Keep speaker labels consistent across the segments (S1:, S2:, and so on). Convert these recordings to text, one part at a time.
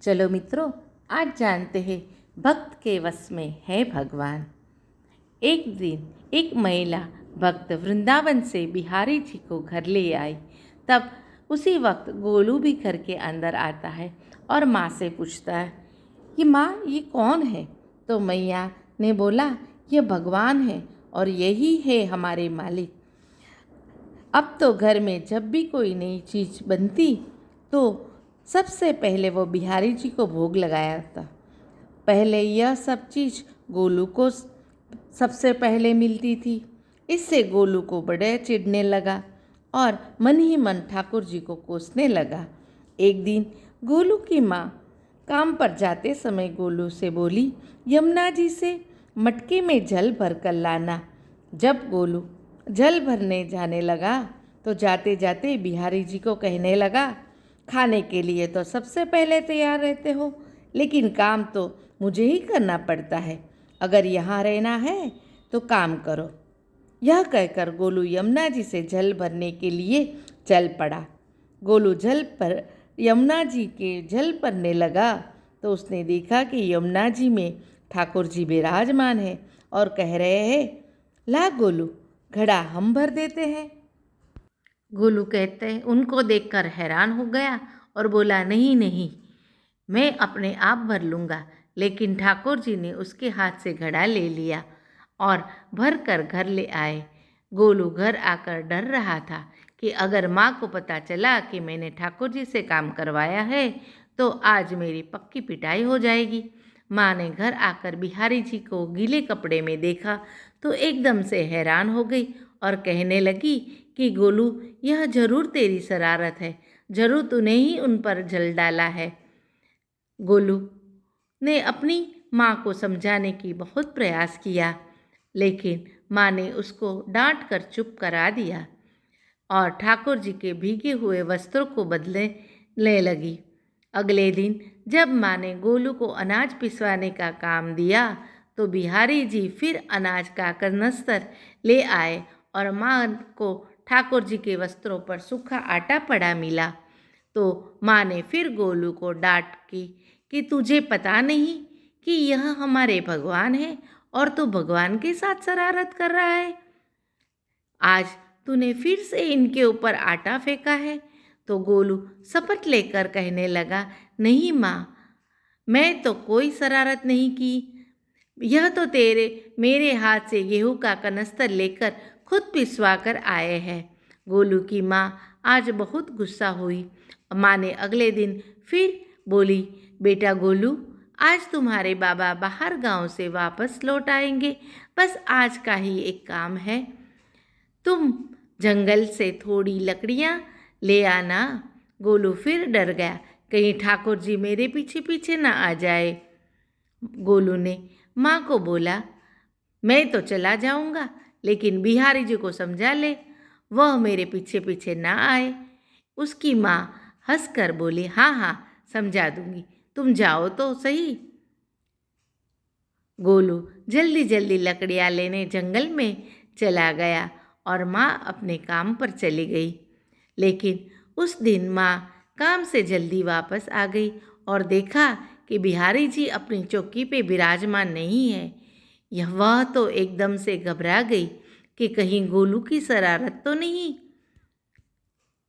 S1: चलो मित्रों, आज जानते हैं भक्त के वश में है भगवान। एक दिन एक महिला भक्त वृंदावन से बिहारी जी को घर ले आई। तब उसी वक्त गोलू भी घर के अंदर आता है और माँ से पूछता है कि माँ, ये कौन है? तो मैया ने बोला, ये भगवान है और यही है हमारे मालिक। अब तो घर में जब भी कोई नई चीज़ बनती तो सबसे पहले वो बिहारी जी को भोग लगाया था। पहले यह सब चीज़ गोलू को सबसे पहले मिलती थी। इससे गोलू को बड़े चिढ़ने लगा और मन ही मन ठाकुर जी को कोसने लगा। एक दिन गोलू की माँ काम पर जाते समय गोलू से बोली, यमुना जी से मटके में जल भर कर लाना। जब गोलू जल भरने जाने लगा तो जाते जाते बिहारी जी को कहने लगा, खाने के लिए तो सबसे पहले तैयार रहते हो, लेकिन काम तो मुझे ही करना पड़ता है। अगर यहाँ रहना है तो काम करो। यह कहकर गोलू यमुना जी से जल भरने के लिए चल पड़ा। गोलू यमुना जी के जल भरने लगा तो उसने देखा कि यमुना जी में ठाकुर जी विराजमान है और कह रहे हैं, ला गोलू, घड़ा हम भर देते हैं। गोलू कहते हैं, उनको देखकर हैरान हो गया और बोला, नहीं नहीं, मैं अपने आप भर लूँगा। लेकिन ठाकुर जी ने उसके हाथ से घड़ा ले लिया और भर कर घर ले आए। गोलू घर आकर डर रहा था कि अगर माँ को पता चला कि मैंने ठाकुर जी से काम करवाया है तो आज मेरी पक्की पिटाई हो जाएगी। माँ ने घर आकर बिहारी जी को गीले कपड़े में देखा तो एकदम से हैरान हो गई और कहने लगी कि गोलू, यह जरूर तेरी शरारत है, जरूर तूने ही उन पर जल डाला है। गोलू ने अपनी माँ को समझाने की बहुत प्रयास किया, लेकिन माँ ने उसको डांट कर चुप करा दिया और ठाकुर जी के भीगे हुए वस्त्रों को बदलने लगी। अगले दिन जब माँ ने गोलू को अनाज पिसवाने का काम दिया तो बिहारी जी फिर अनाज का कनस्तर ले आए और माँ को ठाकुर जी के वस्त्रों पर सूखा आटा पड़ा मिला। तो माँ ने फिर गोलू को डांट की कि तुझे पता नहीं कि यह हमारे भगवान है और तू भगवान के साथ शरारत कर रहा है। आज तूने फिर से इनके ऊपर आटा फेंका है। तो गोलू शपथ लेकर कहने लगा, नहीं माँ, मैं तो कोई शरारत नहीं की। यह तो मेरे हाथ से गेहूं का कनस्तर लेकर खुद पिसवा कर आए हैं। गोलू की माँ आज बहुत गुस्सा हुई। माँ ने अगले दिन फिर बोली, बेटा गोलू, आज तुम्हारे बाबा बाहर गांव से वापस लौट आएंगे, बस आज का ही एक काम है। तुम जंगल से थोड़ी लकड़ियाँ ले आना। गोलू फिर डर गया, कहीं ठाकुर जी मेरे पीछे पीछे ना आ जाए। गोलू ने माँ को बोला, मैं तो चला जाऊँगा, लेकिन बिहारी जी को समझा ले, वह मेरे पीछे पीछे ना आए। उसकी माँ हंसकर बोली, हाँ हाँ, समझा दूँगी, तुम जाओ तो सही। गोलू जल्दी जल्दी लकड़ियाँ लेने जंगल में चला गया और माँ अपने काम पर चली गई। लेकिन उस दिन माँ काम से जल्दी वापस आ गई और देखा कि बिहारी जी अपनी चौकी पे विराजमान नहीं है। वह तो एकदम से घबरा गई कि कहीं गोलू की शरारत तो नहीं।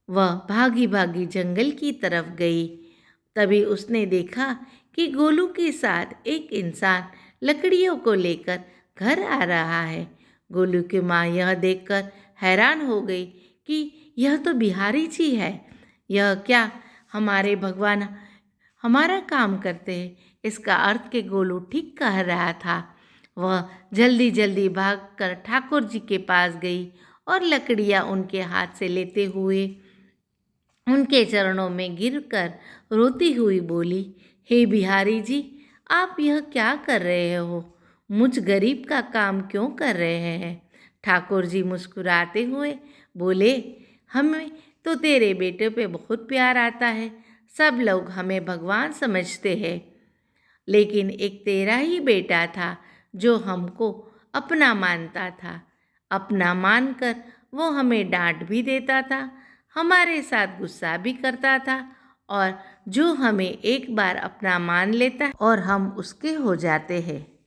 S1: वह भागी भागी जंगल की तरफ गई। तभी उसने देखा कि गोलू के साथ एक इंसान लकड़ियों को लेकर घर आ रहा है। गोलू की माँ यह देखकर हैरान हो गई कि यह तो बिहारी जी है। यह क्या हमारे भगवान हमारा काम करते हैं? इसका अर्थ के गोलू ठीक कह रहा था। वह जल्दी जल्दी भागकर ठाकुर जी के पास गई और लकड़ियाँ उनके हाथ से लेते हुए उनके चरणों में गिरकर रोती हुई बोली, हे बिहारी जी, आप यह क्या कर रहे हो? मुझ गरीब का काम क्यों कर रहे हैं? ठाकुर जी मुस्कुराते हुए बोले, हमें तो तेरे बेटे पे बहुत प्यार आता है। सब लोग हमें भगवान समझते हैं, लेकिन एक तेरा ही बेटा था जो हमको अपना मानता था। अपना मानकर वो हमें डांट भी देता था, हमारे साथ गुस्सा भी करता था और जो हमें एक बार अपना मान लेता है और हम उसके हो जाते हैं।